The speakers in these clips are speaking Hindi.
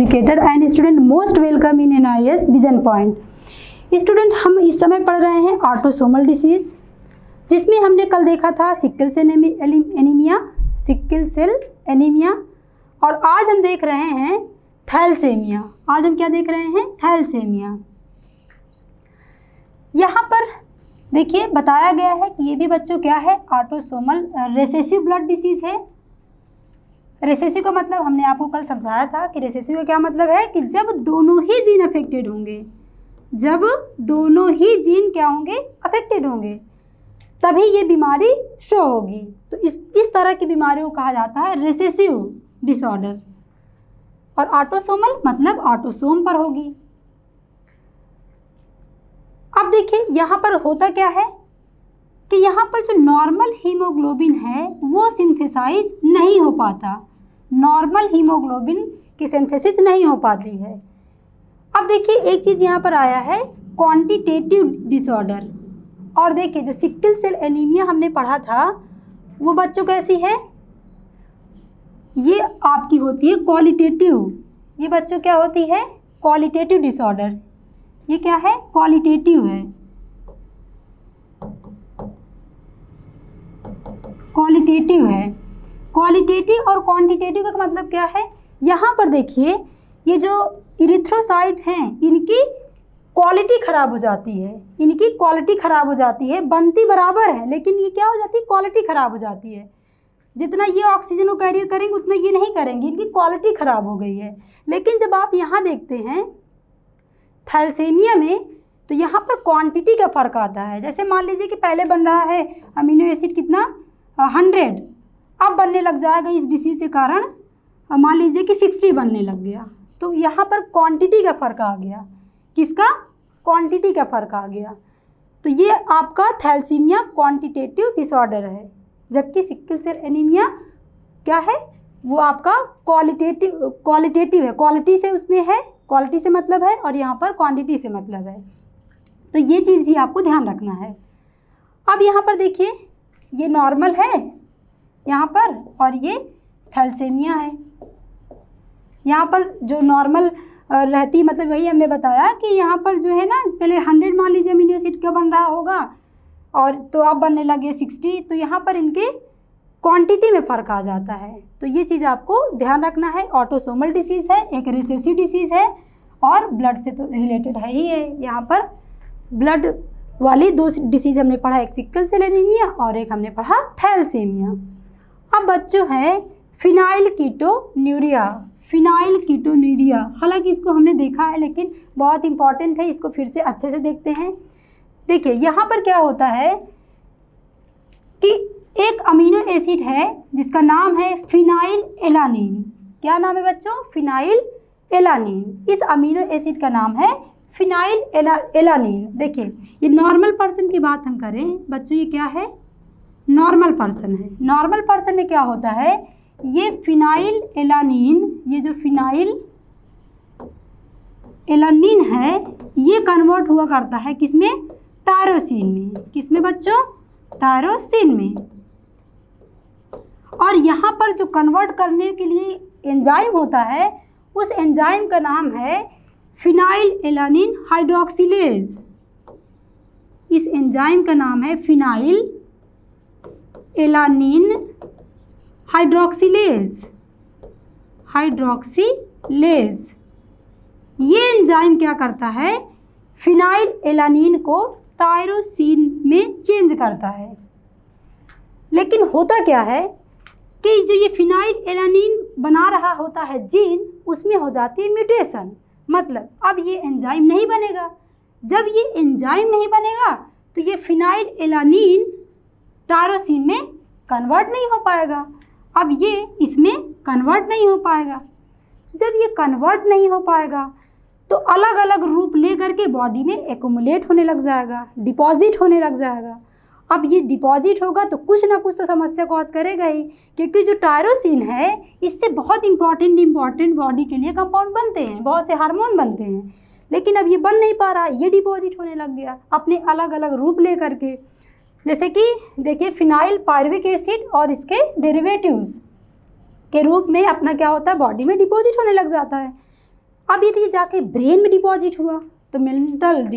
Educator and student most welcome in NIS vision point. Student, हम इस समय पढ़ रहे हैं ऑटोसोमल डिसीज़, जिसमें हमने कल देखा था सिकल सेल एनीमिया, और आज हम देख रहे हैं थैलेसीमिया। आज हम क्या देख रहे हैं? थैलेसीमिया। यहाँ पर देखिए बताया गया है कि ये भी बच्चों क्या है? ऑटोसोमल रिसेसिव ब्लड डिसीज़ है। रिसेसिव का मतलब हमने आपको कल समझाया था कि रिसेसिव का क्या मतलब है कि जब दोनों ही जीन अफेक्टेड होंगे, जब दोनों ही जीन क्या होंगे? अफेक्टेड होंगे, तभी ये बीमारी शो होगी। तो इस तरह की बीमारियों को कहा जाता है रिसेसिव डिसऑर्डर। और ऑटोसोमल मतलब ऑटोसोम पर होगी। अब देखिए यहाँ पर होता क्या है कि यहाँ पर जो नॉर्मल हीमोग्लोबिन है वो सिंथेसाइज नहीं हो पाता, नॉर्मल हीमोग्लोबिन की सिंथेसिस नहीं हो पाती है। अब देखिए एक चीज़ यहाँ पर आया है क्वांटिटेटिव डिसऑर्डर। और देखिए जो सिकल सेल एनीमिया हमने पढ़ा था वो बच्चों कैसी है? ये आपकी होती है क्वालिटेटिव। ये बच्चों क्या होती है? Qualitative disorder. ये क्या है? क्वालिटेटिव है। क्वालिटेटिव है। क्वालिटेटिव और क्वांटिटेटिव का मतलब क्या है? यहाँ पर देखिए ये जो इरिथ्रोसाइट हैं इनकी क्वालिटी ख़राब हो जाती है, इनकी क्वालिटी ख़राब हो जाती है। बनती बराबर है लेकिन ये क्या हो जाती है? क्वालिटी ख़राब हो जाती है। जितना ये ऑक्सीजन को कैरियर करेंगे उतना ये नहीं करेंगे, इनकी क्वालिटी ख़राब हो गई है। लेकिन जब आप यहाँ देखते हैं थैलेसीमिया में तो यहाँ पर क्वांटिटी का फ़र्क आता है। जैसे मान लीजिए कि पहले बन रहा है अमीनो एसिड कितना? 100, अब बनने लग जाएगा इस डिसीज़ के कारण मान लीजिए कि 60 बनने लग गया। तो यहाँ पर क्वांटिटी का फ़र्क आ गया। किसका? क्वांटिटी का फ़र्क आ गया। तो ये आपका थैलेसीमिया क्वांटिटेटिव डिसऑर्डर है, जबकि सिकल सेल एनीमिया क्या है? वो आपका क्वालिटेटिव है। क्वालिटी से उसमें है, क्वालिटी से मतलब है, और यहाँ पर क्वांटिटी से मतलब है। तो ये चीज़ भी आपको ध्यान रखना है। अब यहाँ पर देखिए ये नॉर्मल है यहाँ पर, और ये थैलेसीमिया है। यहाँ पर जो नॉर्मल रहती मतलब वही हमने बताया कि यहाँ पर जो है ना पहले 100 मान लीजिए अमीनो एसिड का बन रहा होगा और तो अब बनने लगे 60, तो यहाँ पर इनके क्वांटिटी में फ़र्क आ जाता है। तो ये चीज़ आपको ध्यान रखना है। ऑटोसोमल डिसीज़ है, एक रिसेसिव डिसीज़ है और ब्लड से तो रिलेटेड है ही है। यहाँ पर ब्लड वाली दो डिसीज़ हमने पढ़ा, एक सिकल सेल एनीमिया और एक हमने पढ़ा थैलेसीमिया। अब बच्चों है फिनाइलकीटोन्यूरिया। फिनाइलकीटोन्यूरिया, हालांकि इसको हमने देखा है लेकिन बहुत इंपॉर्टेंट है, इसको फिर से अच्छे से देखते हैं। देखिए यहाँ पर क्या होता है कि एक अमीनो एसिड है जिसका नाम है फिनाइल एलानिन। क्या नाम है बच्चों? Phenyl alanine. इस अमीनो एसिड का नाम है फिनाइल एलानिन। देखिए ये नॉर्मल पर्सन की बात हम करें बच्चों, ये क्या है? नॉर्मल पर्सन है। नॉर्मल पर्सन में क्या होता है? ये फिनाइल एलानिन, ये जो फिनाइल एलानिन है ये कन्वर्ट हुआ करता है किसमें? टायरोसिन में। किसमें बच्चों? टायरोसिन में। और यहाँ पर जो कन्वर्ट करने के लिए एंजाइम होता है उस एंजाइम का नाम है फिनाइल एलानिन हाइड्रोक्सिलेज। इस एंजाइम का नाम है फिनाइल एलानिन हाइड्रोक्सिलेज। ये एंजाइम क्या करता है? फिनाइल एलानिन को टायरोसिन में चेंज करता है। लेकिन होता क्या है कि जो ये फिनाइल एलानिन बना रहा होता है जीन, उसमें हो जाती है म्यूटेशन। मतलब अब ये एंजाइम नहीं बनेगा। जब ये एंजाइम नहीं बनेगा तो ये फिनाइल एलानिन टायरोसिन में कन्वर्ट नहीं हो पाएगा। अब ये इसमें कन्वर्ट नहीं हो पाएगा। जब ये कन्वर्ट नहीं हो पाएगा तो अलग अलग रूप ले करके बॉडी में एक्युमुलेट होने लग जाएगा, डिपॉजिट होने लग जाएगा। अब ये डिपॉजिट होगा तो कुछ ना कुछ तो समस्या कॉज करेगा ही, क्योंकि जो टायरोसिन है इससे बहुत इंपॉर्टेंट बॉडी के लिए कंपाउंड बनते हैं, बहुत से हार्मोन बनते हैं। लेकिन अब ये बन नहीं पा रहा, ये डिपॉजिट होने लग गया अपने अलग अलग रूप ले करके। जैसे कि देखिए फिनाइल पायरुविक एसिड और इसके डेरिवेटिव्स के रूप में अपना क्या होता है? बॉडी में डिपॉजिट होने लग जाता है। अब यदि जाके ब्रेन में डिपॉजिट हुआ तो मेंटल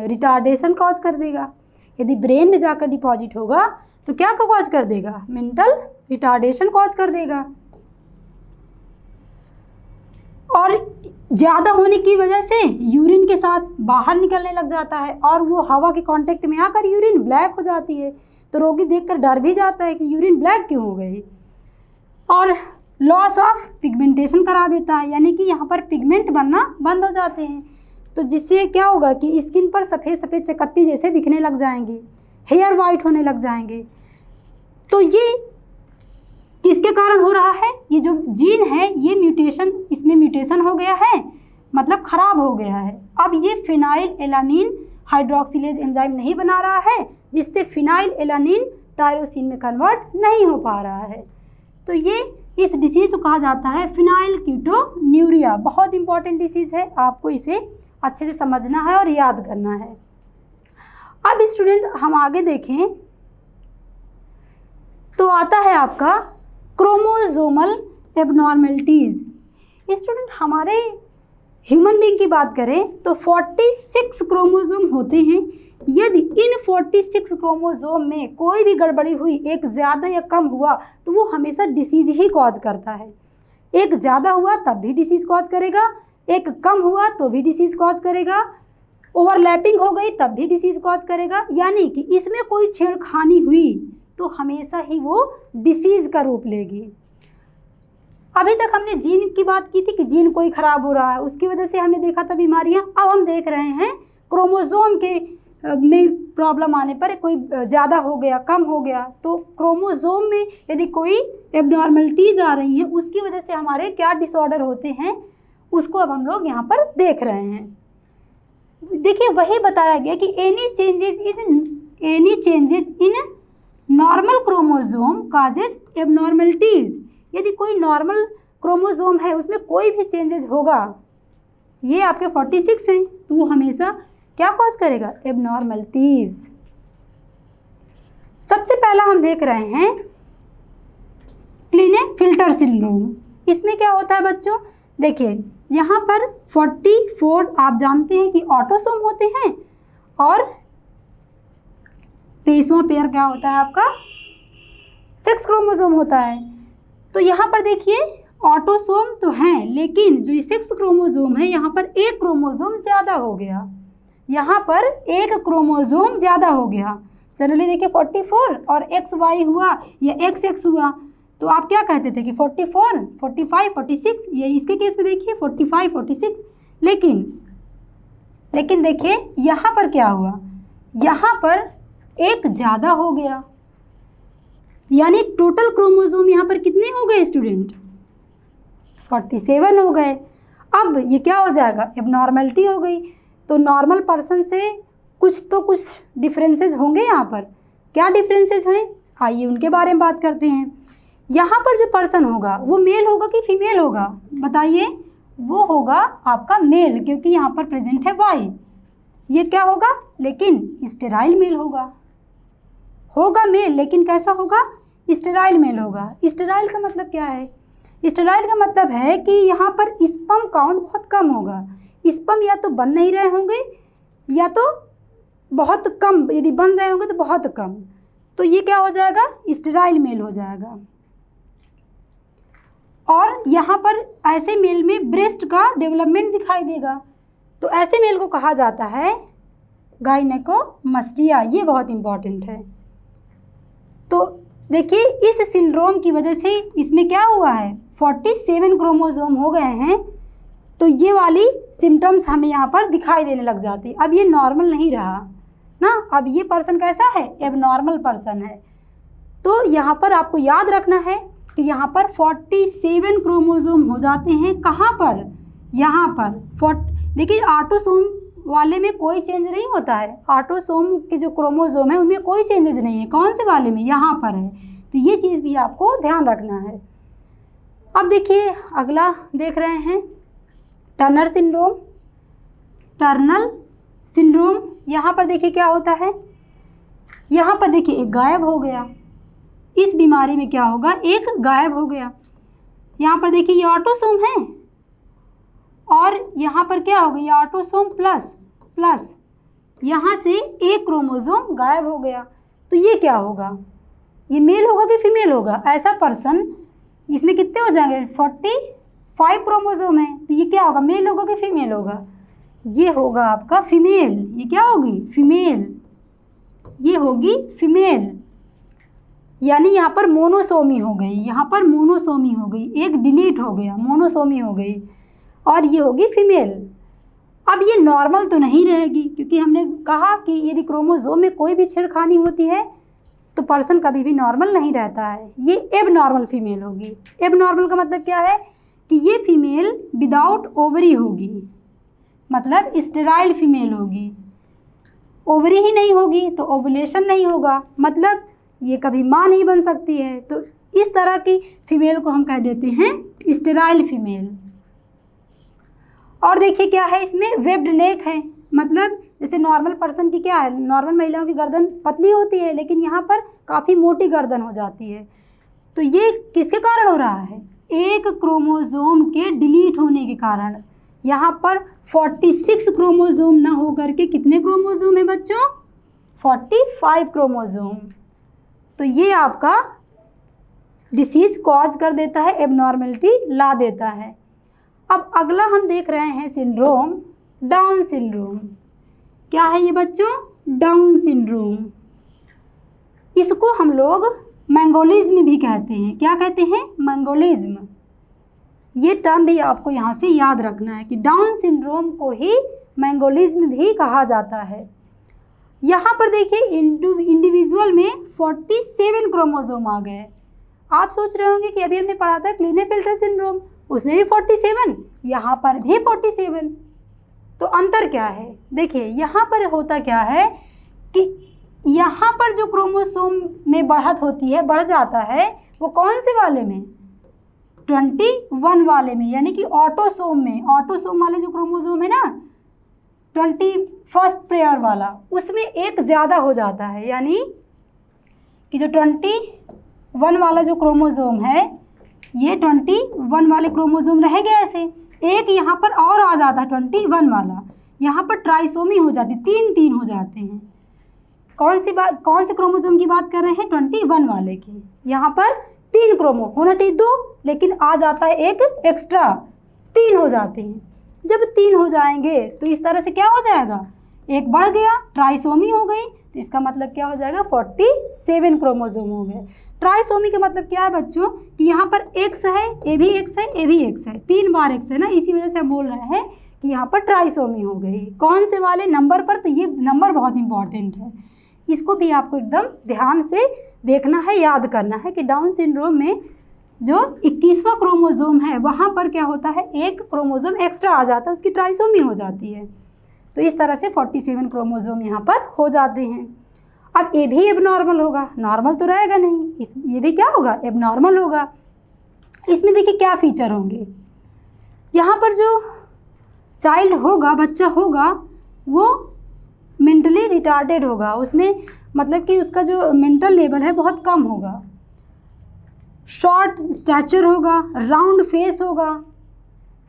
रिटार्डेशन कॉज कर देगा। यदि ब्रेन में जाकर डिपॉजिट होगा तो क्या कॉज कर देगा? मेंटल रिटार्डेशन कॉज कर देगा। और ज़्यादा होने की वजह से यूरिन के साथ बाहर निकलने लग जाता है और वो हवा के कांटेक्ट में आकर यूरिन ब्लैक हो जाती है। तो रोगी देखकर डर भी जाता है कि यूरिन ब्लैक क्यों हो गई। और लॉस ऑफ पिगमेंटेशन करा देता है, यानी कि यहाँ पर पिगमेंट बनना बंद हो जाते हैं। तो जिससे क्या होगा कि स्किन पर सफ़ेद सफ़ेद चकत्ती जैसे दिखने लग जाएंगी, हेयर वाइट होने लग जाएंगे। तो ये किसके कारण हो रहा है? ये जो जीन है ये म्यूटेशन, इसमें म्यूटेशन हो गया है, मतलब ख़राब हो गया है। अब ये फिनाइल एलानिन हाइड्रोक्सिलेज एंजाइम नहीं बना रहा है, जिससे फिनाइल एलानिन टायरोसिन में कन्वर्ट नहीं हो पा रहा है। तो ये इस डिसीज़ को कहा जाता है फिनाइल कीटोन्यूरिया। बहुत इंपॉर्टेंट डिसीज़ है, आपको इसे अच्छे से समझना है और याद करना है। अब स्टूडेंट हम आगे देखें तो आता है आपका क्रोमोसोमल एबनॉर्मलिटीज़। स्टूडेंट हमारे ह्यूमन बीइंग की बात करें तो 46 क्रोमोसोम होते हैं। यदि इन 46 क्रोमोसोम में कोई भी गड़बड़ी हुई, एक ज़्यादा या कम हुआ, तो वो हमेशा डिसीज़ ही कॉज करता है। एक ज़्यादा हुआ तब भी डिसीज़ कॉज करेगा, एक कम हुआ तो भी डिसीज़ कॉज करेगा, ओवरलैपिंग हो गई तब भी डिसीज़ कॉज करेगा। यानी कि इसमें कोई छेड़खानी हुई तो हमेशा ही वो डिसीज़ का रूप लेगी। अभी तक हमने जीन की बात की थी कि जीन कोई ख़राब हो रहा है, उसकी वजह से हमने देखा था बीमारियां। अब हम देख रहे हैं क्रोमोसोम के में प्रॉब्लम आने पर, कोई ज़्यादा हो गया, कम हो गया, तो क्रोमोसोम में यदि कोई एबनॉर्मलिटीज़ आ रही है उसकी वजह से हमारे क्या डिसऑर्डर होते हैं, उसको अब हम लोग यहाँ पर देख रहे हैं। देखिए वही बताया गया कि any changes in normal chromosome causes abnormalities. यदि कोई नॉर्मल क्रोमोसोम है उसमें कोई भी चेंजेज होगा, ये आपके 46 हैं, तो वो हमेशा क्या कॉज करेगा? एबनॉर्मलिटीज़। सबसे पहला हम देख रहे हैं क्लीनेफिल्टर सिंड्रोम। इसमें क्या होता है बच्चों? देखिए यहाँ पर 44 आप जानते हैं कि ऑटोसोम होते हैं और 23वां पेयर क्या होता है आपका? सेक्स क्रोमोसोम होता है। तो यहाँ पर देखिए ऑटोसोम तो हैं, लेकिन जो सेक्स क्रोमोसोम है यहाँ पर एक क्रोमोसोम ज़्यादा हो गया, यहाँ पर एक क्रोमोसोम ज़्यादा हो गया। जनरली देखिए 44 और XY हुआ या XX हुआ तो आप क्या कहते थे कि 44, 45, 46, ये इसके केस में देखिए 45, 46। लेकिन देखिए यहाँ पर क्या हुआ? यहाँ पर एक ज़्यादा हो गया, यानी टोटल क्रोमोसोम यहाँ पर कितने हो गए स्टूडेंट? 47 हो गए। अब ये क्या हो जाएगा? एबनॉर्मलिटी हो गई। तो नॉर्मल पर्सन से कुछ डिफरेंसेस होंगे यहाँ पर। क्या डिफरेंसेस हैं? आइए उनके बारे में बात करते हैं। यहाँ पर जो पर्सन होगा वो मेल होगा कि फीमेल होगा? बताइए। वो होगा आपका मेल, क्योंकि यहाँ पर प्रेजेंट है वाई। ये क्या होगा? लेकिन स्टेराइल मेल होगा मेल, लेकिन कैसा होगा? स्टेराइल मेल होगा। स्टेराइल का मतलब क्या है? स्टेराइल का मतलब है कि यहाँ पर स्पर्म काउंट बहुत कम होगा। स्पर्म या तो बन नहीं रहे होंगे या तो बहुत कम, यदि बन रहे होंगे तो बहुत कम। तो ये क्या हो जाएगा? स्टेराइल मेल हो जाएगा। और यहाँ पर ऐसे मेल में ब्रेस्ट का डेवलपमेंट दिखाई देगा, तो ऐसे मेल को कहा जाता है गाइनेकोमस्टिया। ये बहुत इम्पॉर्टेंट है। तो देखिए इस सिंड्रोम की वजह से इसमें क्या हुआ है? 47 क्रोमोसोम हो गए हैं, तो ये वाली सिम्टम्स हमें यहाँ पर दिखाई देने लग जाती है। अब ये नॉर्मल नहीं रहा ना, अब ये पर्सन कैसा है? एबनॉर्मल पर्सन है। तो यहाँ पर आपको याद रखना है कि यहाँ पर 47 क्रोमोसोम हो जाते हैं। कहाँ पर? यहाँ पर। देखिए ऑटोसोम वाले में कोई चेंज नहीं होता है। ऑटोसोम के जो क्रोमोसोम है उनमें कोई चेंजेस नहीं है। कौन से वाले में? यहाँ पर है। तो ये चीज़ भी आपको ध्यान रखना है। अब देखिए अगला देख रहे हैं टर्नर सिंड्रोम। यहाँ पर देखिए क्या होता है? यहाँ पर देखिए एक गायब हो गया। इस बीमारी में क्या होगा? एक गायब हो गया। यहाँ पर देखिए ये ऑटोसोम है और यहाँ पर क्या हो गया, ऑटोसोम प्लस प्लस, यहाँ से एक क्रोमोसोम गायब हो गया। तो ये क्या होगा, ये मेल होगा कि फीमेल होगा? ऐसा पर्सन, इसमें कितने हो जाएंगे, 45 क्रोमोसोम है, तो ये क्या होगा, मेल होगा कि फीमेल होगा? ये होगा आपका फीमेल। ये क्या होगी, फीमेल, ये होगी फीमेल। यानी यहाँ पर मोनोसोमी हो गई, यहाँ पर मोनोसोमी हो गई, एक डिलीट हो गया, मोनोसोमी हो गई, और ये होगी फीमेल। अब ये नॉर्मल तो नहीं रहेगी, क्योंकि हमने कहा कि यदि क्रोमोसोम में कोई भी छेड़खानी होती है तो पर्सन कभी भी नॉर्मल नहीं रहता है। ये एबनॉर्मल फीमेल होगी। एबनॉर्मल का मतलब क्या है कि ये फीमेल विदाउट ओवरी होगी, मतलब स्टेराइल फीमेल होगी। ओवरी ही नहीं होगी तो ओवुलेशन नहीं होगा, मतलब ये कभी माँ नहीं बन सकती है। तो इस तरह की फीमेल को हम कह देते हैं स्टेराइल फीमेल। और देखिए क्या है, इसमें वेब्ड नेक है, मतलब जैसे नॉर्मल पर्सन की क्या है, नॉर्मल महिलाओं की गर्दन पतली होती है, लेकिन यहाँ पर काफ़ी मोटी गर्दन हो जाती है। तो ये किसके कारण हो रहा है, एक क्रोमोसोम के डिलीट होने के कारण। यहाँ पर 46 क्रोमोसोम ना हो करके कितने क्रोमोसोम है बच्चों, 45 क्रोमोसोम। तो ये आपका डिसीज़ कॉज कर देता है, एबनॉर्मेलिटी ला देता है। अब अगला हम देख रहे हैं सिंड्रोम, डाउन सिंड्रोम। क्या है ये बच्चों, डाउन सिंड्रोम। इसको हम लोग मैंगोलिज्म भी कहते हैं। क्या कहते हैं, मैंगोलिज्म। ये टर्म भी आपको यहाँ से याद रखना है कि डाउन सिंड्रोम को ही मैंगोलिज्म भी कहा जाता है। यहाँ पर देखिए इंडिविजुअल में 47 क्रोमोसोम आ गए। आप सोच रहे होंगे कि अभी हमने पढ़ा था क्लीनेफेल्टर सिंड्रोम, उसमें भी 47, यहाँ पर भी 47। तो अंतर क्या है, देखिए यहाँ पर होता क्या है कि यहाँ पर जो क्रोमोसोम में बढ़त होती है, बढ़ जाता है, वो कौन से वाले में, 21 वाले में, यानी कि ऑटोसोम में। ऑटोसोम वाले जो क्रोमोसोम है ना, 21st पेयर वाला, उसमें एक ज़्यादा हो जाता है। यानी कि जो 21 वाला जो क्रोमोसोम है, ये 21 वाले क्रोमोसोम रह गए ऐसे, एक यहाँ पर और आ जाता है 21 वाला, यहाँ पर ट्राइसोमी हो जाती, 3 हो जाते हैं। कौन से क्रोमोसोम की बात कर रहे हैं, 21 वाले की। यहाँ पर 3 क्रोमो होना चाहिए, 2, लेकिन आ जाता है एक एक्स्ट्रा, 3 हो जाते हैं। जब 3 हो जाएंगे तो इस तरह से क्या हो जाएगा, एक बढ़ गया, ट्राइसोमी हो गई, तो इसका मतलब क्या हो जाएगा, 47 क्रोमोसोम हो गए। ट्राइसोमी का मतलब क्या है बच्चों कि यहाँ पर एक्स है, ए भी एक्स है, ए भी एक्स है, 3 बार एक्स है ना, इसी वजह से हम बोल रहे हैं कि यहाँ पर ट्राइसोमी हो गई। कौन से वाले नंबर पर, तो ये नंबर बहुत इंपॉर्टेंट है, इसको भी आपको एकदम ध्यान से देखना है, याद करना है कि डाउन सिंड्रोम में जो 21वां क्रोमोसोम है, वहाँ पर क्या होता है, एक क्रोमोसोम एक्स्ट्रा आ जाता है, उसकी ट्राइसोमी हो जाती है। तो इस तरह से 47 क्रोमोसोम यहाँ पर हो जाते हैं। अब ये भी एबनॉर्मल होगा, नॉर्मल तो रहेगा नहीं, ये भी क्या होगा, एबनॉर्मल होगा। इसमें देखिए क्या फीचर होंगे, यहाँ पर जो चाइल्ड होगा, बच्चा होगा, वो मेंटली रिटार्डेड होगा, उसमें मतलब कि उसका जो मेंटल लेवल है बहुत कम होगा, शॉर्ट स्टैचर होगा, राउंड फेस होगा,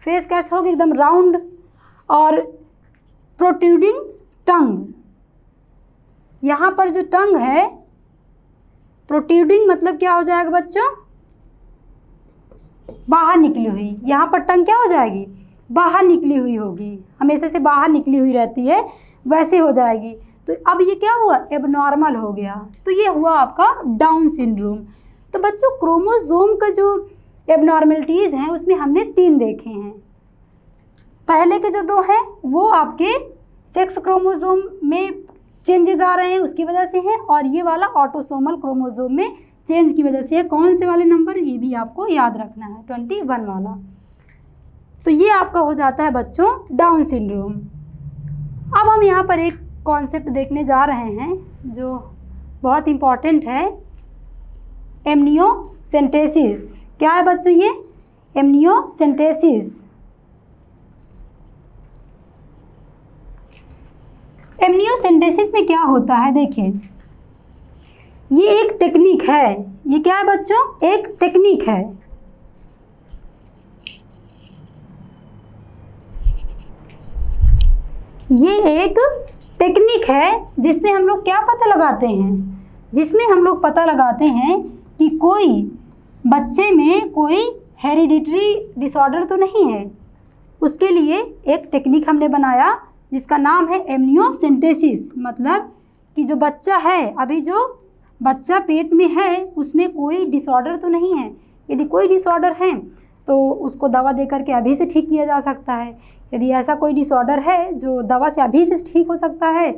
फेस कैसा होगा, एकदम राउंड, और प्रोट्रूडिंग टंग। यहाँ पर जो टंग है, प्रोट्रूडिंग मतलब क्या हो जाएगा बच्चों, बाहर निकली हुई, यहाँ पर टंग क्या हो जाएगी, बाहर निकली हुई होगी, हमेशा से बाहर निकली हुई रहती है, वैसे हो जाएगी। तो अब ये क्या हुआ, एबनॉर्मल हो गया। तो ये हुआ आपका डाउन सिंड्रोम। तो बच्चों क्रोमोसोम का जो एबनॉर्मलिटीज़ हैं उसमें हमने 3 देखे हैं। पहले के जो 2 हैं वो आपके सेक्स क्रोमोसोम में चेंजेस आ रहे हैं उसकी वजह से है, और ये वाला ऑटोसोमल क्रोमोसोम में चेंज की वजह से है। कौन से वाले नंबर, ये भी आपको याद रखना है, 21 वाला। तो ये आपका हो जाता है बच्चों डाउन सिंड्रोम। अब हम यहाँ पर एक कॉन्सेप्ट देखने जा रहे हैं जो बहुत इम्पॉर्टेंट है, एमनियोसेंटेसिस। क्या है बच्चों ये, एमनियोसेंटेसिस। एमनियोसेंटेसिस में क्या होता है, देखिए ये एक टेक्निक है। ये क्या है बच्चों, एक टेक्निक है। ये एक टेक्निक है जिसमें हम लोग क्या पता लगाते हैं, जिसमें हम लोग पता लगाते हैं कि कोई बच्चे में कोई हेरिडिटरी डिसऑर्डर तो नहीं है। उसके लिए एक टेक्निक हमने बनाया जिसका नाम है एमनियोसेंटेसिस। मतलब कि जो बच्चा है, अभी जो बच्चा पेट में है उसमें कोई डिसऑर्डर तो नहीं है। यदि कोई डिसऑर्डर है तो उसको दवा दे करके अभी से ठीक किया जा सकता है। यदि ऐसा कोई डिसऑर्डर है जो दवा से अभी से ठीक हो सकता है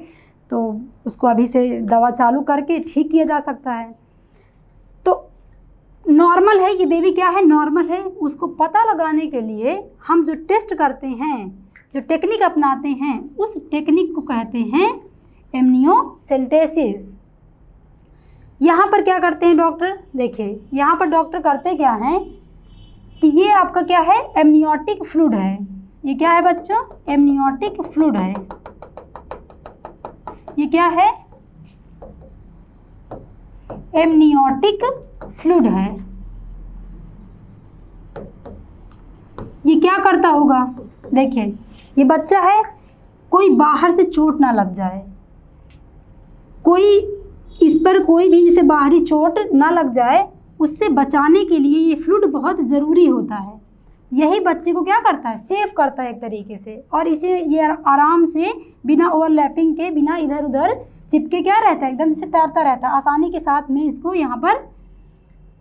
तो उसको अभी से दवा चालू करके ठीक किया जा सकता है। तो नॉर्मल है ये बेबी, क्या है, नॉर्मल है। उसको पता लगाने के लिए हम जो टेस्ट करते हैं, जो टेक्निक अपनाते हैं, उस टेक्निक को कहते हैं एमनियोसेंटेसिस। यहाँ पर क्या करते हैं डॉक्टर, देखिए यहाँ पर डॉक्टर करते क्या हैं कि ये आपका क्या है, एमनियोटिक फ्लूइड है। ये क्या है बच्चों, एमनियोटिक फ्लूइड है। ये क्या है, एमनियोटिक फ्लूइड है। ये क्या करता होगा, देखिए ये बच्चा है, कोई बाहर से चोट ना लग जाए, कोई इस पर कोई भी जैसे बाहरी चोट ना लग जाए, उससे बचाने के लिए ये फ्लूइड बहुत ज़रूरी होता है। यही बच्चे को क्या करता है, सेव करता है एक तरीके से, और इसे ये आराम से बिना ओवरलैपिंग के, बिना इधर उधर चिपके क्या रहता है, एकदम से तैरता रहता है आसानी के साथ में। इसको यहाँ पर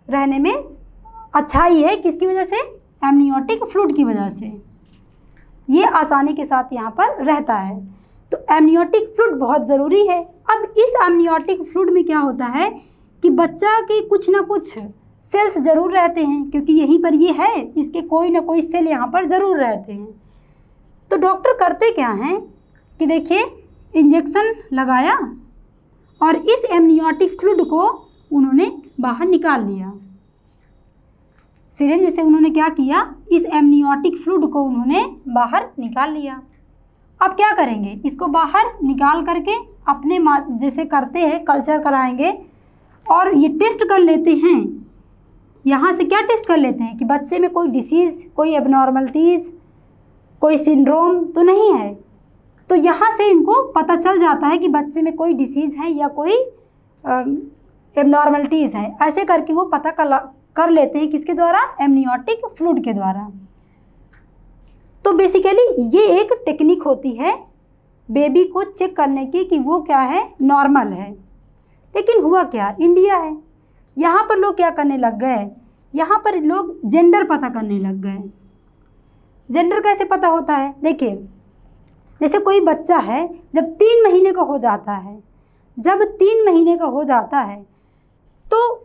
रहने में अच्छाई है, किसकी वजह से, एमनियोटिक फ्लूइड की वजह से ये आसानी के साथ यहाँ पर रहता है। तो एमनियोटिक फ्लूइड बहुत ज़रूरी है। अब इस एमनियोटिक फ्लूइड में क्या होता है कि बच्चा के कुछ ना कुछ सेल्स ज़रूर रहते हैं, क्योंकि यहीं पर ये है, इसके कोई ना कोई सेल यहाँ पर ज़रूर रहते हैं। तो डॉक्टर करते क्या हैं कि देखिए इंजेक्शन लगाया और इस एमनियोटिक फ्लूइड को उन्होंने बाहर निकाल लिया। सिरिंज से उन्होंने क्या किया, इस एमनियोटिक फ्लूइड को उन्होंने बाहर निकाल लिया। अब क्या करेंगे, इसको बाहर निकाल करके अपने जैसे करते हैं कल्चर कराएंगे और ये टेस्ट कर लेते हैं। यहाँ से क्या टेस्ट कर लेते हैं कि बच्चे में कोई डिसीज़, कोई एबनॉर्मलिटीज़, कोई सिंड्रोम तो नहीं है। तो यहाँ से इनको पता चल जाता है कि बच्चे में कोई डिसीज़ है या कोई एबनॉर्मलिटीज़ है। ऐसे करके वो पता कर लेते हैं, किसके द्वारा, एमनियोटिक फ्लूइड के द्वारा। तो बेसिकली ये एक टेक्निक होती है बेबी को चेक करने की कि वो क्या है, नॉर्मल है। लेकिन हुआ क्या, इंडिया है, यहाँ पर लोग क्या करने लग गए, यहाँ पर लोग जेंडर पता करने लग गए। जेंडर कैसे पता होता है, देखिए जैसे कोई बच्चा है, जब 3 महीने का हो जाता है, जब 3 महीने का हो जाता है तो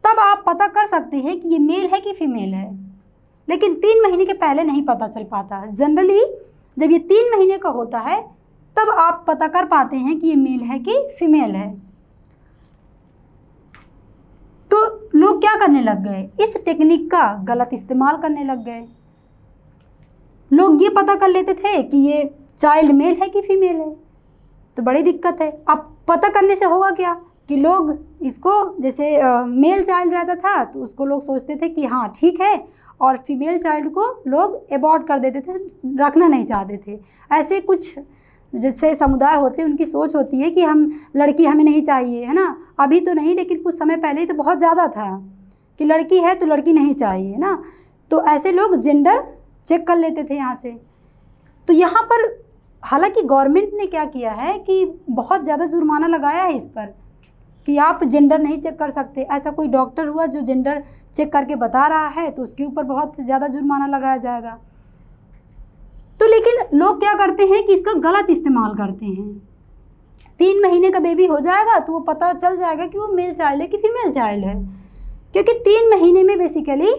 तब आप पता कर सकते हैं कि ये मेल है कि फीमेल है। लेकिन 3 महीने के पहले नहीं पता चल पाता। जनरली जब ये 3 महीने का होता है तब आप पता कर पाते हैं कि ये मेल है कि फीमेल है। तो लोग क्या करने लग गए, इस टेक्निक का गलत इस्तेमाल करने लग गए। लोग ये पता कर लेते थे कि ये चाइल्ड मेल है कि फीमेल है, तो बड़ी दिक्कत है। अब पता करने से होगा क्या कि लोग इसको जैसे मेल चाइल्ड रहता था तो उसको लोग सोचते थे कि हाँ ठीक है, और फीमेल चाइल्ड को लोग एबॉर्ट कर देते थे, रखना नहीं चाहते थे। ऐसे कुछ जैसे समुदाय होते हैं उनकी सोच होती है कि हम लड़की हमें नहीं चाहिए, है ना। अभी तो नहीं, लेकिन कुछ समय पहले तो बहुत ज़्यादा था कि लड़की है तो लड़की नहीं चाहिए, है ना। तो ऐसे लोग जेंडर चेक कर लेते थे यहाँ से। तो यहाँ पर हालांकि गवर्नमेंट ने क्या किया है कि बहुत ज़्यादा जुर्माना लगाया है इस पर कि आप जेंडर नहीं चेक कर सकते। ऐसा कोई डॉक्टर हुआ जो जेंडर चेक करके बता रहा है तो उसके ऊपर बहुत ज़्यादा जुर्माना लगाया जाएगा। तो लेकिन लोग क्या करते हैं कि इसका गलत इस्तेमाल करते हैं। 3 महीने का बेबी हो जाएगा तो वो पता चल जाएगा कि वो मेल चाइल्ड है कि फीमेल चाइल्ड है, क्योंकि 3 महीने में बेसिकली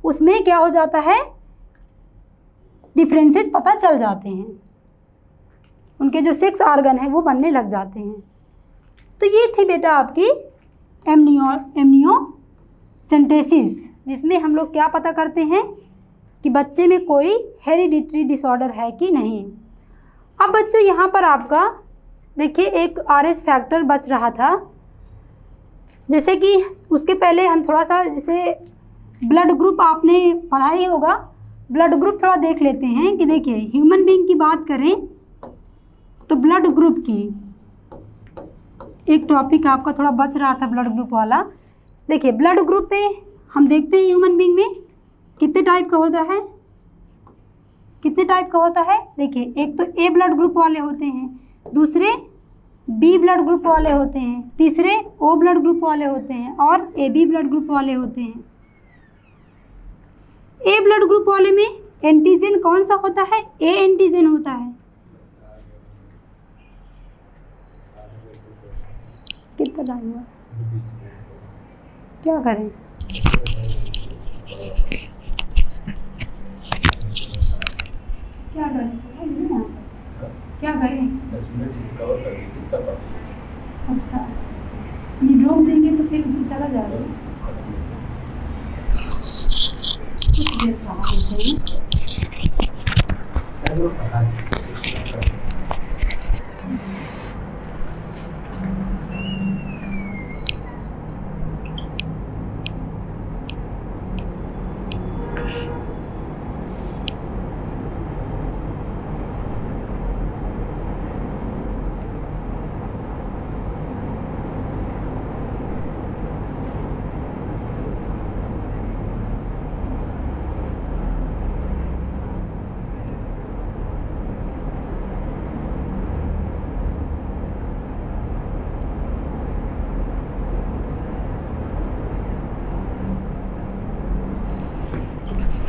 उसमें क्या हो जाता है, डिफरेंसेस पता चल जाते हैं, उनके जो सेक्स ऑर्गन है वो बनने लग जाते हैं। तो ये थी बेटा आपकी एमनियोसेंटेसिस, जिसमें हम लोग क्या पता करते हैं कि बच्चे में कोई हेरिडिटरी डिसऑर्डर है कि नहीं। अब बच्चों यहाँ पर आपका देखिए एक RH फैक्टर बच रहा था, जैसे कि उसके पहले हम थोड़ा सा जैसे ब्लड ग्रुप आपने पढ़ा ही होगा, ब्लड ग्रुप थोड़ा देख लेते हैं कि देखिए ह्यूमन बीइंग की बात करें तो ब्लड ग्रुप की एक टॉपिक आपका थोड़ा बच रहा था, ब्लड ग्रुप वाला। देखिए ब्लड ग्रुप पे हम देखते हैं ह्यूमन बीइंग में कितने टाइप का होता है, कितने टाइप का होता है। देखिए एक तो ए ब्लड ग्रुप वाले होते हैं, दूसरे बी ब्लड ग्रुप वाले होते हैं, तीसरे ओ ब्लड ग्रुप वाले होते हैं और ए बी ब्लड ग्रुप वाले होते हैं। ए ब्लड ग्रुप वाले में एंटीजन कौन सा होता है? ए एंटीजन होता है। कितना टाइम हुआ? क्या करें? क्या करें? क्या करें? 10 मिनट इसे कवर कर देंगे, कितना पड़ा? अच्छा, ये ड्रॉप देंगे तो फिर चला जाएगा। कुछ देर कहा देते हैं।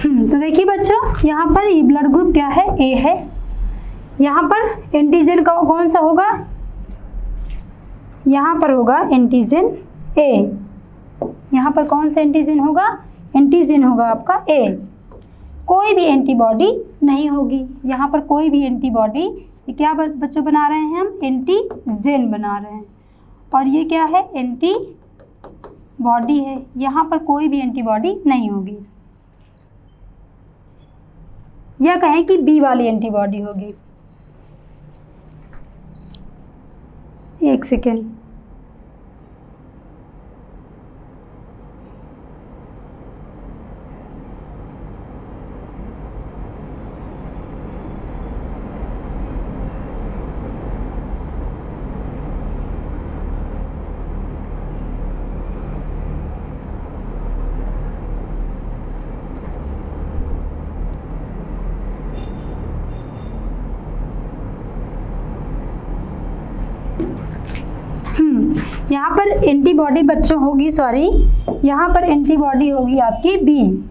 तो देखिए बच्चों, यहाँ पर ये ब्लड ग्रुप क्या है? ए है। यहाँ पर एंटीजन कौन सा होगा? यहाँ पर होगा एंटीजन ए। यहाँ पर कौन सा एंटीजन होगा? एंटीजन होगा आपका ए। कोई भी एंटीबॉडी नहीं होगी यहाँ पर, कोई भी एंटीबॉडी। ये क्या बच्चों बना रहे हैं हम? एंटीजन बना रहे हैं। और ये क्या है? एंटीबॉडी है। यहाँ पर कोई भी एंटीबॉडी नहीं होगी, या कहें कि बी वाली एंटीबॉडी होगी। एक सेकेंड। यहाँ पर एंटीबॉडी बच्चों होगी, सॉरी, यहाँ पर एंटीबॉडी होगी आपकी बी।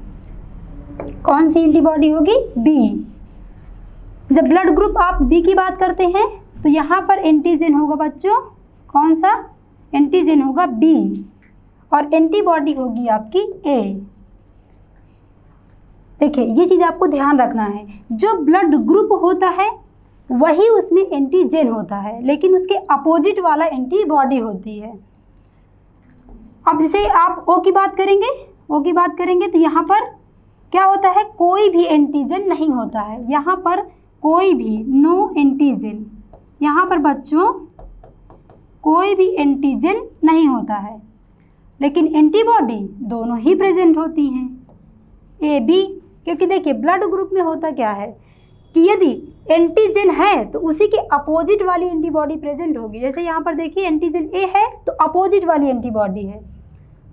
कौन सी एंटीबॉडी होगी? बी। जब ब्लड ग्रुप आप बी की बात करते हैं तो यहाँ पर एंटीजन होगा बच्चों, कौन सा? एंटीजन होगा बी, और एंटीबॉडी होगी आपकी ए। देखिए ये चीज़ आपको ध्यान रखना है, जो ब्लड ग्रुप होता है वही उसमें एंटीजन होता है, लेकिन उसके अपोजिट वाला एंटीबॉडी होती है। अब जैसे आप ओ की बात करेंगे, ओ की बात करेंगे तो यहाँ पर क्या होता है? कोई भी एंटीजन नहीं होता है। यहाँ पर कोई भी, नो एंटीजन। यहाँ पर बच्चों कोई भी एंटीजन नहीं होता है, लेकिन एंटीबॉडी दोनों ही प्रेजेंट होती हैं, ए बी। क्योंकि देखिए ब्लड ग्रुप में होता क्या है कि यदि एंटीजन है तो उसी के अपोजिट वाली एंटीबॉडी प्रेजेंट होगी। जैसे यहाँ पर देखिए एंटीजन ए है तो अपोजिट वाली एंटीबॉडी है।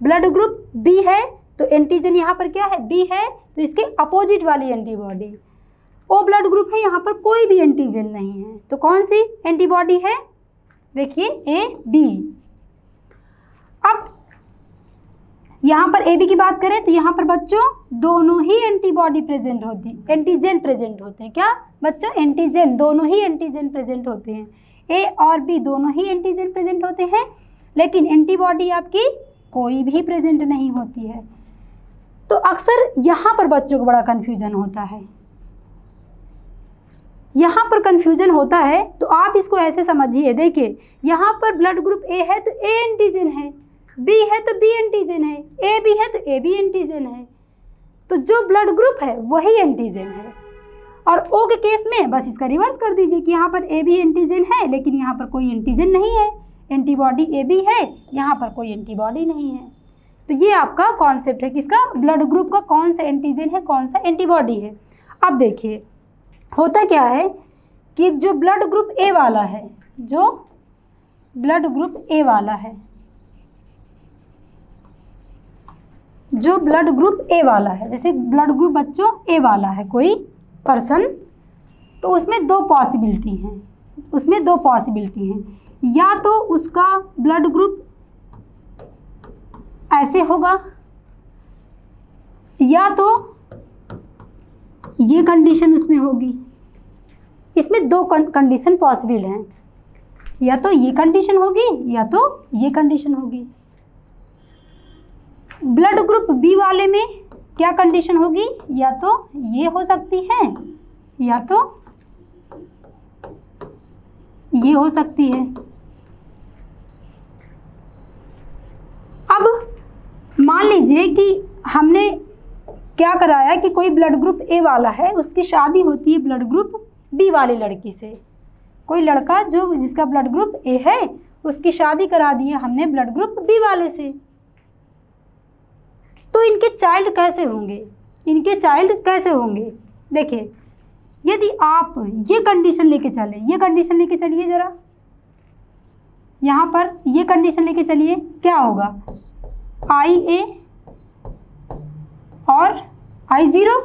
ब्लड ग्रुप बी है तो एंटीजन यहाँ पर क्या है? बी है, तो इसके अपोजिट वाली एंटीबॉडी। ओ ब्लड ग्रुप है, यहाँ पर कोई भी एंटीजन नहीं है, तो कौन सी एंटीबॉडी है? देखिए ए बी। अब यहाँ पर ए बी की बात करें तो यहाँ पर बच्चों दोनों ही एंटीबॉडी प्रेजेंट होती, एंटीजन प्रेजेंट होते हैं। क्या बच्चों? एंटीजन, दोनों ही एंटीजन प्रेजेंट होते हैं। ए और बी दोनों ही एंटीजन प्रेजेंट होते हैं, लेकिन एंटीबॉडी आपकी कोई भी प्रेजेंट नहीं होती है। तो अक्सर यहाँ पर बच्चों को बड़ा कन्फ्यूजन होता है। यहाँ पर कन्फ्यूजन होता है तो आप इसको ऐसे समझिए। देखिए यहाँ पर ब्लड ग्रुप ए है तो ए एंटीजन है, बी है तो बी एंटीजन है, ए बी है तो ए बी एंटीजन है। तो जो ब्लड ग्रुप है वही एंटीजन है। और ओ के केस में बस इसका रिवर्स कर दीजिए कि यहाँ पर ए बी एंटीजन है, लेकिन यहाँ पर कोई एंटीजन नहीं है। एंटीबॉडी ए बी है, यहाँ पर कोई एंटीबॉडी नहीं है। तो ये आपका कॉन्सेप्ट है किसका? ब्लड ग्रुप का, कौन सा एंटीजन है, कौन सा एंटीबॉडी है। अब देखिए होता क्या है कि जो ब्लड ग्रुप ए वाला है, जो ब्लड ग्रुप ए वाला है, जो ब्लड ग्रुप ए वाला है, जैसे ब्लड ग्रुप बच्चों ए वाला है कोई पर्सन, तो उसमें दो पॉसिबिलिटी हैं, उसमें दो पॉसिबिलिटी हैं। या तो उसका ब्लड ग्रुप ऐसे होगा, या तो ये कंडीशन उसमें होगी। इसमें दो कंडीशन पॉसिबल हैं, या तो ये कंडीशन होगी या तो ये कंडीशन होगी। ब्लड ग्रुप बी वाले में क्या कंडीशन होगी, या तो ये हो सकती है या तो ये हो सकती है। अब मान लीजिए कि हमने क्या कराया कि कोई ब्लड ग्रुप ए वाला है, उसकी शादी होती है ब्लड ग्रुप बी वाली लड़की से। कोई लड़का जो जिसका ब्लड ग्रुप ए है, उसकी शादी करा दी है हमने ब्लड ग्रुप बी वाले से। तो इनके चाइल्ड कैसे होंगे, इनके चाइल्ड कैसे होंगे? देखिए, यदि आप ये कंडीशन लेके चले, ये कंडीशन लेके चलिए ज़रा, यहाँ पर ये कंडीशन लेके चलिए, क्या होगा? आई ए और आई ज़ीरो,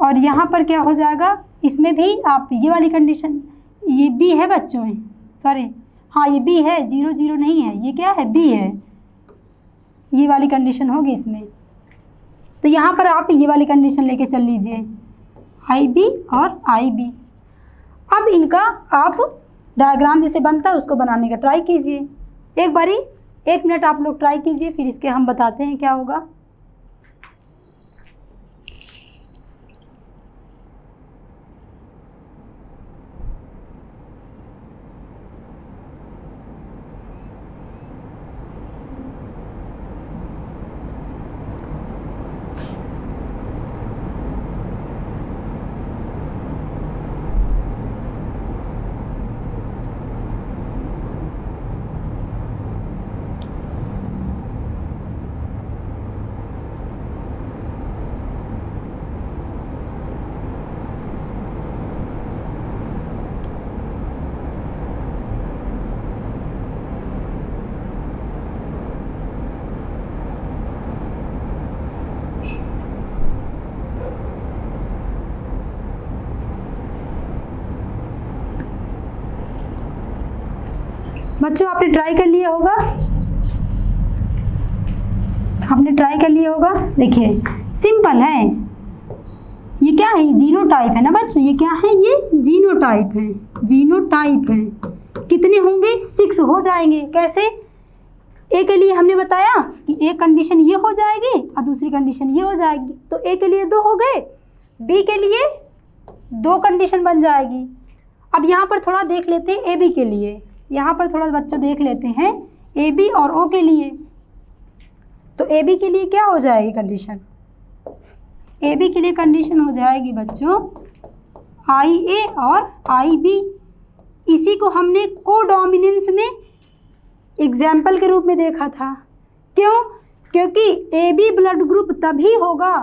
और यहाँ पर क्या हो जाएगा? इसमें भी आप ये वाली कंडीशन, ये बी है बच्चों, सॉरी, हाँ ये बी है, 0 0 नहीं है, ये क्या है? बी है, ये वाली कंडीशन होगी इसमें। तो यहाँ पर आप ये वाली कंडीशन लेके चल लीजिए, आई बी और आई बी। अब इनका आप डायग्राम जैसे बनता है उसको बनाने का ट्राई कीजिए। एक बारी 1 मिनट आप लोग ट्राई कीजिए, फिर इसके हम बताते हैं क्या होगा। बच्चों आपने ट्राई कर लिया होगा, आपने ट्राई कर लिया होगा। देखिए सिंपल है, ये क्या है? ये जीनोटाइप है ना बच्चों, ये क्या है? ये जीनोटाइप है, जीनोटाइप है। कितने होंगे? 6 हो जाएंगे। कैसे? ए के लिए हमने बताया कि एक कंडीशन ये हो जाएगी और दूसरी कंडीशन ये हो जाएगी, तो ए के लिए 2 हो गए, बी के लिए 2 कंडीशन बन जाएगी। अब यहाँ पर थोड़ा देख लेते हैं ए बी के लिए, यहाँ पर थोड़ा बच्चों देख लेते हैं ए बी और ओ के लिए। तो ए बी के लिए क्या हो जाएगी कंडीशन? ए बी के लिए कंडीशन हो जाएगी बच्चों आई ए और आई बी। इसी को हमने कोडोमिनेंस में एग्जाम्पल के रूप में देखा था। क्यों? क्योंकि ए बी ब्लड ग्रुप तभी होगा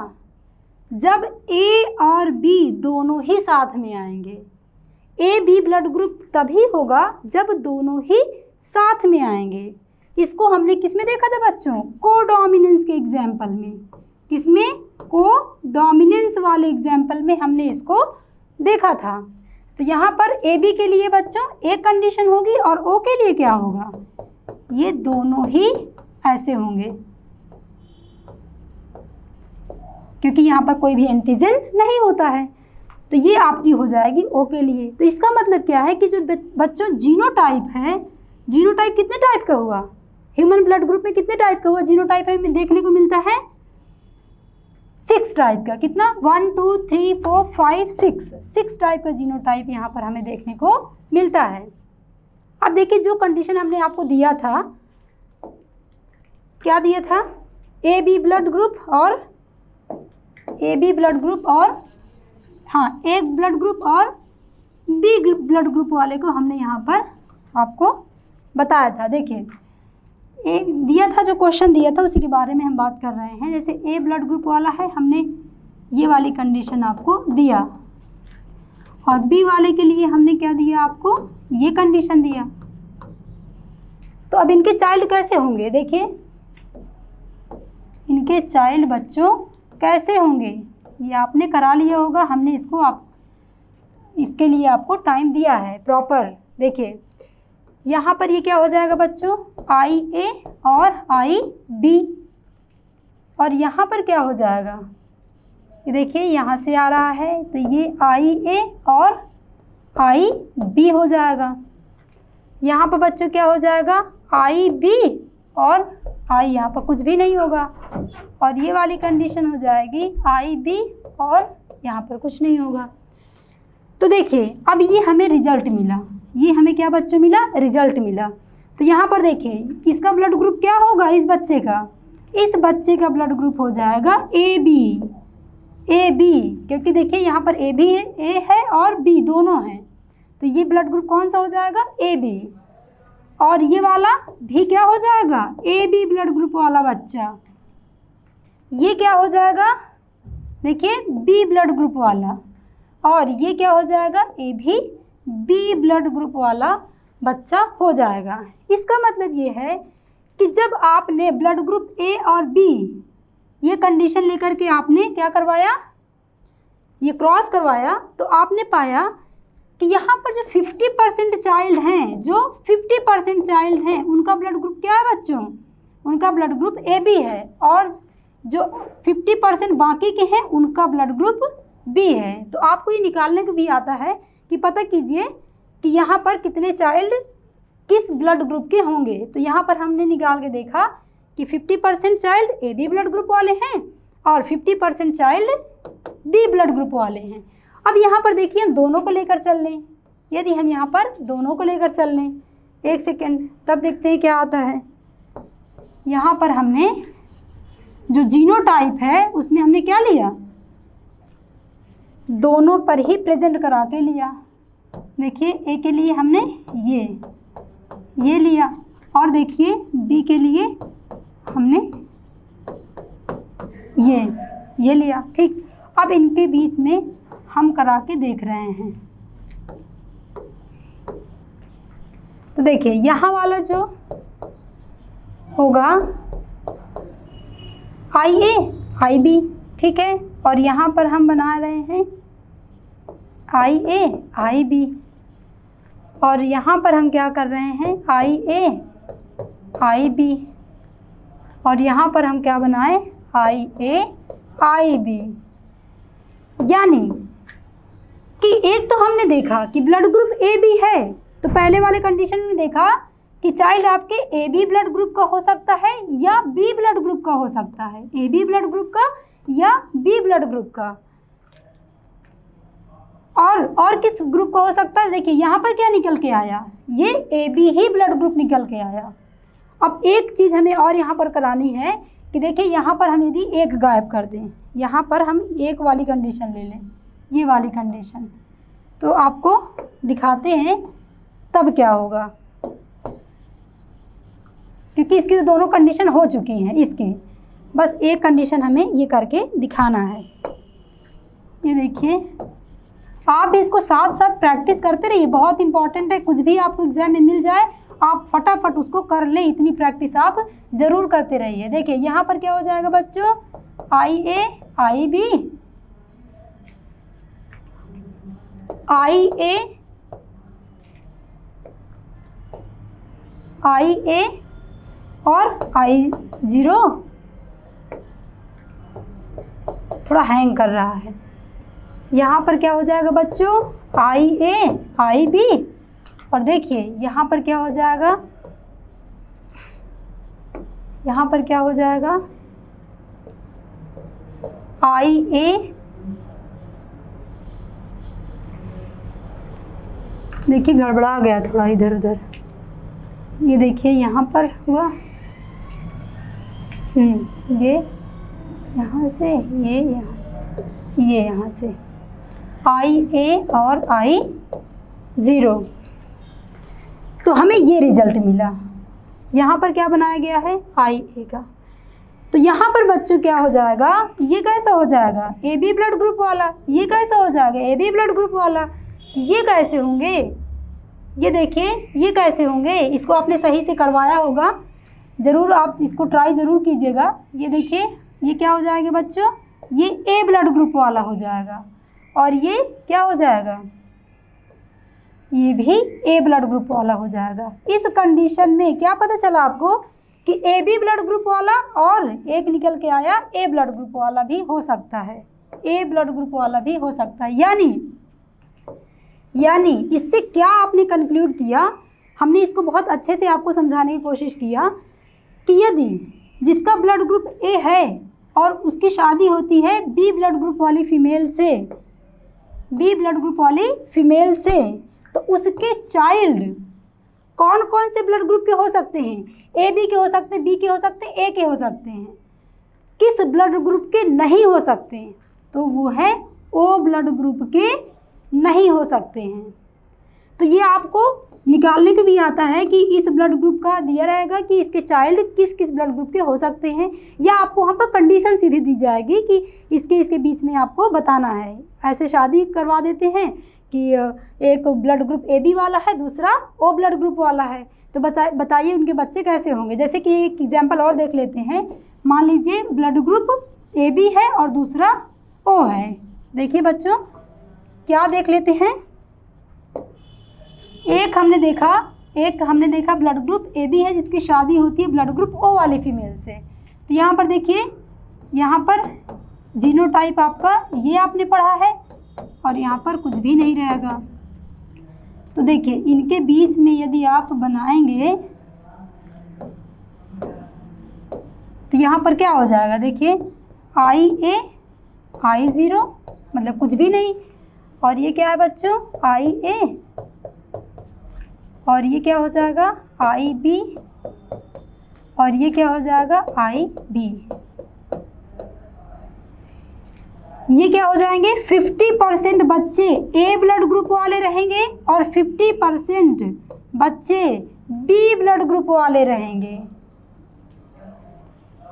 जब ए और बी दोनों ही साथ में आएंगे। ए बी ब्लड ग्रुप तभी होगा जब दोनों ही साथ में आएंगे। इसको हमने किस में देखा था बच्चों? कोडोमिनेंस के एग्जाम्पल में। किसमें? कोडोमिनेंस वाले एग्जाम्पल में हमने इसको देखा था। तो यहाँ पर ए बी के लिए बच्चों एक कंडीशन होगी और ओ के लिए क्या होगा? ये दोनों ही ऐसे होंगे, क्योंकि यहाँ पर कोई भी एंटीजन नहीं होता है। तो ये आपकी हो जाएगी ओ के लिए। तो इसका मतलब क्या है कि जो बच्चों जीनोटाइप है, जीनोटाइप कितने टाइप का हुआ? ह्यूमन ब्लड ग्रुप में कितने टाइप का हुआ? जीनोटाइप हमें देखने को मिलता है 6 टाइप का। कितना? 1 2 3 4 5 6 टाइप का जीनोटाइप यहाँ पर हमें देखने को मिलता है। अब देखिए जो कंडीशन हमने आपको दिया था, क्या दिया था? ए बी ब्लड ग्रुप और ए बी ब्लड ग्रुप और हाँ एक ब्लड ग्रुप और बी ब्लड ग्रुप वाले को हमने यहाँ पर आपको बताया था। देखिए ए दिया था, जो क्वेश्चन दिया था उसी के बारे में हम बात कर रहे हैं। जैसे ए ब्लड ग्रुप वाला है, हमने ये वाली कंडीशन आपको दिया, और बी वाले के लिए हमने क्या दिया आपको, ये कंडीशन दिया। तो अब इनके चाइल्ड कैसे होंगे, देखिए इनके चाइल्ड बच्चों कैसे होंगे, ये आपने करा लिया होगा, हमने इसके लिए आपको टाइम दिया है प्रॉपर। देखिए यहाँ पर ये क्या हो जाएगा बच्चों, आई ए और आई बी, और यहाँ पर क्या हो जाएगा, ये देखिए यहाँ से आ रहा है तो ये आई ए और आई बी हो जाएगा। यहाँ पर बच्चों क्या हो जाएगा, आई बी और आई, यहाँ पर कुछ भी नहीं होगा, और ये वाली कंडीशन हो जाएगी आई बी और यहाँ पर कुछ नहीं होगा। तो देखिए अब ये हमें रिजल्ट मिला, ये हमें क्या बच्चों मिला, रिजल्ट मिला। तो यहाँ पर देखिए इसका ब्लड ग्रुप क्या होगा, इस बच्चे का ब्लड ग्रुप हो जाएगा ए बी, क्योंकि देखिए यहाँ पर ए भी है, ए है और बी दोनों हैं, तो ये ब्लड ग्रुप कौन सा हो जाएगा, ए बी। और ये वाला भी क्या हो जाएगा, ए बी ब्लड ग्रुप वाला बच्चा, ये क्या हो जाएगा, देखिए बी ब्लड ग्रुप वाला, और ये क्या हो जाएगा, ए भी बी ब्लड ग्रुप वाला बच्चा हो जाएगा। इसका मतलब ये है कि जब आपने ब्लड ग्रुप ए और बी ये कंडीशन लेकर के आपने क्या करवाया, ये क्रॉस करवाया, तो आपने पाया कि यहाँ पर जो 50% चाइल्ड हैं, उनका ब्लड ग्रुप क्या है बच्चों, उनका ब्लड ग्रुप ए बी है, और जो 50% बाकी के हैं उनका ब्लड ग्रुप बी है। तो आपको ये निकालने को भी आता है कि पता कीजिए कि यहाँ पर कितने चाइल्ड किस ब्लड ग्रुप के होंगे। तो यहाँ पर हमने निकाल के देखा कि 50% child A B blood group वाले हैं और 50% चाइल्ड बी ब्लड ग्रुप वाले हैं। अब यहाँ पर देखिए हम दोनों को लेकर चल लें, यदि हम यहाँ पर दोनों को लेकर चल लें, एक सेकेंड, तब देखते हैं क्या आता है। यहाँ पर हमने जो जीनोटाइप है उसमें हमने क्या लिया, दोनों पर ही प्रेजेंट करा के लिया। देखिए ए के लिए हमने ये लिया, और देखिए बी के लिए हमने ये लिया, ठीक। अब इनके बीच में हम करा के देख रहे हैं। तो देखिए यहाँ वाला जो होगा आई ए आई बी, ठीक है, और यहाँ पर हम बना रहे हैं आई ए आई बी, और यहाँ पर हम क्या कर रहे हैं, आई ए आई बी, और यहाँ पर हम क्या बनाएं, आई ए आई बी। यानी कि एक तो हमने देखा कि ब्लड ग्रुप ए बी है, तो पहले वाले कंडीशन में देखा कि चाइल्ड आपके ए बी ब्लड ग्रुप का हो सकता है या बी ब्लड ग्रुप का हो सकता है, ए बी ब्लड ग्रुप का या बी ब्लड ग्रुप का, और किस ग्रुप का हो सकता है। देखिए यहाँ पर क्या निकल के आया, ये ए बी ही ब्लड ग्रुप निकल के आया। अब एक चीज़ हमें और यहाँ पर करानी है कि देखिए यहाँ पर हम यदि एक गायब कर दें, यहाँ पर हम एक वाली कंडीशन ले लें, ये वाली कंडीशन, तो आपको दिखाते हैं तब क्या होगा, क्योंकि इसकी तो दोनों कंडीशन हो चुकी हैं, इसकी बस एक कंडीशन हमें ये करके दिखाना है। ये देखिए आप भी इसको साथ साथ प्रैक्टिस करते रहिए, बहुत इंपॉर्टेंट है। कुछ भी आपको एग्जाम में मिल जाए आप फटाफट उसको कर लें, इतनी प्रैक्टिस आप ज़रूर करते रहिए। देखिए यहाँ पर क्या हो जाएगा बच्चों, आई ए आई बी, आई ए और आई ज़ीरो, थोड़ा हैंग कर रहा है। यहाँ पर क्या हो जाएगा बच्चों, आई ए आई बी, और देखिए यहाँ पर क्या हो जाएगा, यहाँ पर क्या हो जाएगा, आई ए, देखिए गड़बड़ा गया थोड़ा इधर उधर, ये देखिए यहाँ पर हुआ, ये यहाँ से ये यहाँ से आई ए और आई ज़ीरो, तो हमें ये रिजल्ट मिला। यहाँ पर क्या बनाया गया है, आई ए का। तो यहाँ पर बच्चों क्या हो जाएगा, ये कैसा हो जाएगा, ए बी ब्लड ग्रुप वाला, ये कैसा हो जाएगा, ए बी ब्लड ग्रुप वाला। ये कैसे होंगे, ये देखिए ये कैसे होंगे, इसको आपने सही से करवाया होगा, ज़रूर आप इसको ट्राई ज़रूर कीजिएगा। ये देखिए ये क्या हो जाएगा बच्चों, ये ए ब्लड ग्रुप वाला हो जाएगा और ये क्या हो जाएगा, ये भी ए ब्लड ग्रुप वाला हो जाएगा। इस कंडीशन में क्या पता चला आपको कि ए बी ब्लड ग्रुप वाला और एक निकल के आया ए ब्लड ग्रुप वाला भी हो सकता है, ए ब्लड ग्रुप वाला भी हो सकता है। यानी इससे क्या आपने कंक्लूड किया, हमने इसको बहुत अच्छे से आपको समझाने की कोशिश किया कि यदि जिसका ब्लड ग्रुप ए है और उसकी शादी होती है बी ब्लड ग्रुप वाली फीमेल से, बी ब्लड ग्रुप वाली फीमेल से, तो उसके चाइल्ड कौन कौन से ब्लड ग्रुप के हो सकते हैं, ए बी के हो सकते हैं, बी के हो सकते हैं, ए के हो सकते हैं। किस ब्लड ग्रुप के नहीं हो सकते हैं, तो वो है ओ ब्लड ग्रुप के नहीं हो सकते हैं। तो ये आपको निकालने को भी आता है कि इस ब्लड ग्रुप का दिया रहेगा कि इसके चाइल्ड किस किस ब्लड ग्रुप के हो सकते हैं, या आपको वहाँ पर कंडीशन सीधी दी जाएगी कि इसके बीच में आपको बताना है। ऐसे शादी करवा देते हैं कि एक ब्लड ग्रुप ए बी वाला है, दूसरा ओ ब्लड ग्रुप वाला है, तो बताइए उनके बच्चे कैसे होंगे। जैसे कि एक एग्जाम्पल और देख लेते हैं, मान लीजिए ब्लड ग्रुप ए बी है और दूसरा ओ है। देखिए बच्चों क्या देख लेते हैं, एक हमने देखा ब्लड ग्रुप ए बी है जिसकी शादी होती है ब्लड ग्रुप ओ वाले फीमेल से। तो यहाँ पर देखिए, यहाँ पर जीनोटाइप आपका ये आपने पढ़ा है और यहाँ पर कुछ भी नहीं रहेगा। तो देखिए इनके बीच में यदि आप बनाएंगे तो यहाँ पर क्या हो जाएगा, देखिए आई ए आई ज़ीरो मतलब कुछ भी नहीं, और ये क्या है बच्चों आई ए, और ये क्या हो जाएगा आई बी, और ये क्या हो जाएगा आई बी। ये क्या हो जाएंगे 50% बच्चे ए ब्लड ग्रुप वाले रहेंगे और 50% बच्चे बी ब्लड ग्रुप वाले रहेंगे।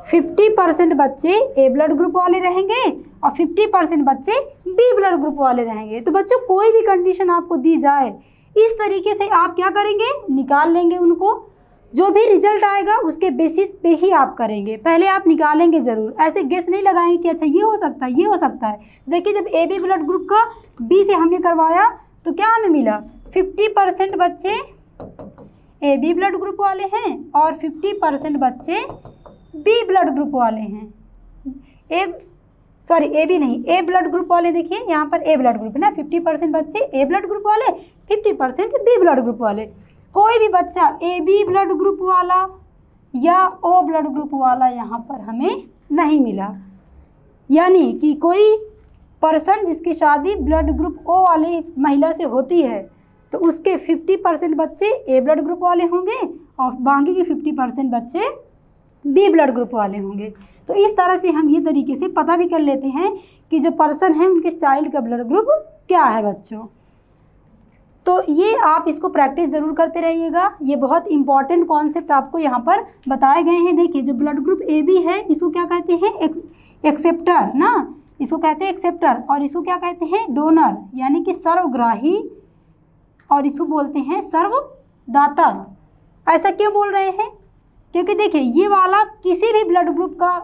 50% बच्चे ए ब्लड ग्रुप वाले रहेंगे और 50% बच्चे बी ब्लड ग्रुप वाले रहेंगे। तो बच्चों कोई भी कंडीशन आपको दी जाए इस तरीके से आप क्या करेंगे, निकाल लेंगे उनको, जो भी रिजल्ट आएगा उसके बेसिस पे ही आप करेंगे। पहले आप निकालेंगे ज़रूर, ऐसे गेस नहीं लगाएंगे कि अच्छा ये हो सकता है ये हो सकता है। देखिए जब ए बी ब्लड ग्रुप का बी से हमने करवाया तो क्या हमें मिला, 50% बच्चे ए बी ब्लड ग्रुप वाले हैं और 50% बच्चे बी ब्लड ग्रुप वाले हैं। ए बी नहीं, ए ब्लड ग्रुप वाले, देखिए यहाँ पर ए ब्लड ग्रुप है ना, 50% बच्चे ए ब्लड ग्रुप वाले, 50% बी ब्लड ग्रुप वाले। कोई भी बच्चा ए बी ब्लड ग्रुप वाला या ओ ब्लड ग्रुप वाला यहाँ पर हमें नहीं मिला। यानी कि कोई पर्सन जिसकी शादी ब्लड ग्रुप ओ वाली महिला से होती है तो उसके 50% बच्चे ए ब्लड ग्रुप वाले होंगे और बाकी के 50% बच्चे बी ब्लड ग्रुप वाले होंगे। तो इस तरह से हम ये तरीके से पता भी कर लेते हैं कि जो पर्सन है उनके चाइल्ड का ब्लड ग्रुप क्या है बच्चों। तो ये आप इसको प्रैक्टिस ज़रूर करते रहिएगा, ये बहुत इंपॉर्टेंट कॉन्सेप्ट आपको यहाँ पर बताए गए हैं। देखिए जो ब्लड ग्रुप ए बी है इसको क्या कहते हैं, एक्सेप्टर ना, इसको कहते हैं एक्सेप्टर, और इसको क्या कहते हैं डोनर यानी कि सर्वग्राही, और इसको बोलते हैं सर्वदाता। ऐसा क्यों बोल रहे हैं, क्योंकि देखिए ये वाला किसी भी ब्लड ग्रुप का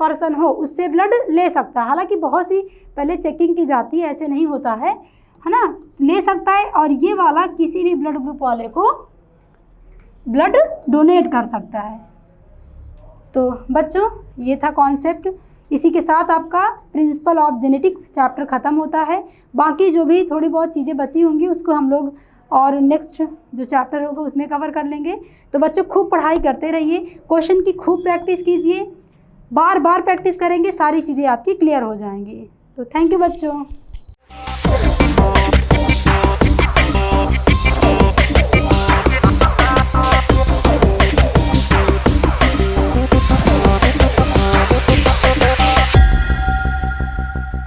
पर्सन हो उससे ब्लड ले सकता है। हालांकि बहुत सी पहले चेकिंग की जाती है, ऐसे नहीं होता है ना, ले सकता है, और ये वाला किसी भी ब्लड ग्रुप वाले को ब्लड डोनेट कर सकता है। तो बच्चों ये था कॉन्सेप्ट। इसी के साथ आपका प्रिंसिपल ऑफ जेनेटिक्स चैप्टर ख़त्म होता है। बाकी जो भी थोड़ी बहुत चीज़ें बची होंगी उसको हम लोग और नेक्स्ट जो चैप्टर होगा उसमें कवर कर लेंगे। तो बच्चों खूब पढ़ाई करते रहिए, क्वेश्चन की खूब प्रैक्टिस कीजिए, बार बार प्रैक्टिस करेंगे सारी चीज़ें आपकी क्लियर हो जाएंगी। तो थैंक यू बच्चों।